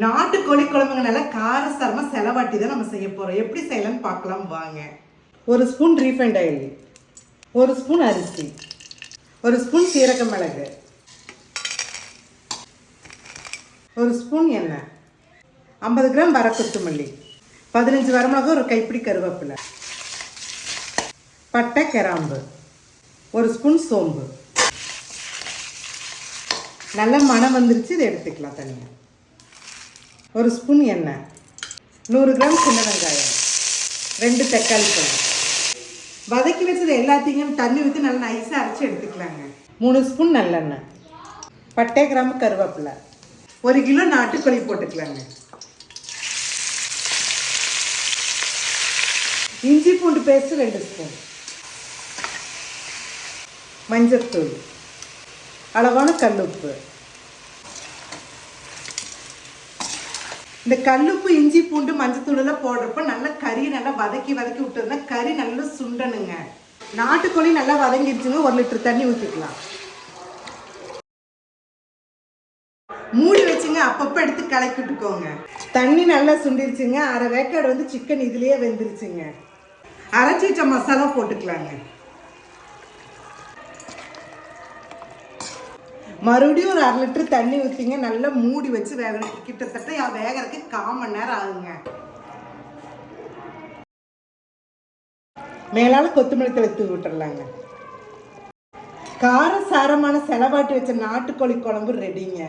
நாட்டுக்கோழி குழம்புங்க நல்லா காரசாரமாக செலவாட்டி தான் நம்ம செய்ய போகிறோம். எப்படி செய்யலாம்னு பார்க்கலாம் வாங்க. 1 ஸ்பூன் ரீஃபைண்ட் ஆயில், 1 ஸ்பூன் அரிசி, 1 ஸ்பூன் சீரக மிளகு, 1 ஸ்பூன் எண்ணெய், 50 கிராம் வர கொத்தமல்லி, 15 வரமிளகா, ஒரு கைப்பிடி கருவேப்பிலை, பட்டை கிராம்பு, 1 ஸ்பூன் சோம்பு. நல்ல மணம் வந்துருச்சு, இதை எடுத்துக்கலாம் தனியாக. 1 ஸ்பூன் எண்ணெய், 100 கிராம் சின்ன வெங்காயம், 2 தக்காளி பழம். வதக்கி வச்சது எல்லாத்தையும் தண்ணி ஊற்றி நல்லா நைஸாக அரைச்சி எடுத்துக்கலாங்க. 3 ஸ்பூன் நல்லெண்ணெய், பட்டை கிராம்பு கருவேப்பிலை, 1 கிலோ நாட்டுக்கோழி போட்டுக்கலாங்க. இஞ்சி பூண்டு பேஸ்ட் 2 ஸ்பூன், மஞ்சத்தூள், அளவான கல்லுப்பு. இந்த கல்லுப்பு, இஞ்சி பூண்டு, மஞ்சத்தூள் எல்லாம் போடுறப்ப நல்லா கறி நல்லா வதக்கி விட்டுருந்தா கறி நல்லா சுண்டணுங்க. நாட்டுக்கோழி நல்லா வதங்கிடுச்சுங்க. 1 லிட்டர் தண்ணி ஊற்றிக்கலாம். மூடி வச்சுங்க, அப்பப்போ எடுத்து கலக்கி விட்டுக்கோங்க. தண்ணி நல்லா சுண்டிருச்சுங்க. அரை வேக்காடு வந்து சிக்கன் இதுலேயே வெந்துருச்சுங்க. அரைச்சி வச்ச மசாலா போட்டுக்கலாங்க. மறுபடியும் ஒரு 1/2 லிட்டர் தண்ணி ஊற்றிங்க. நல்லா மூடி வச்சு கிட்டத்தட்ட வேகிறதுக்கு 1/4 மணி நேரம் ஆகுங்க. மேலால கொத்தமல்லி தழை தூவி விட்டுறலாங்க. காரசாரமான செலவாட்டி வச்ச நாட்டுக்கோழி குழம்பு ரெடிங்க.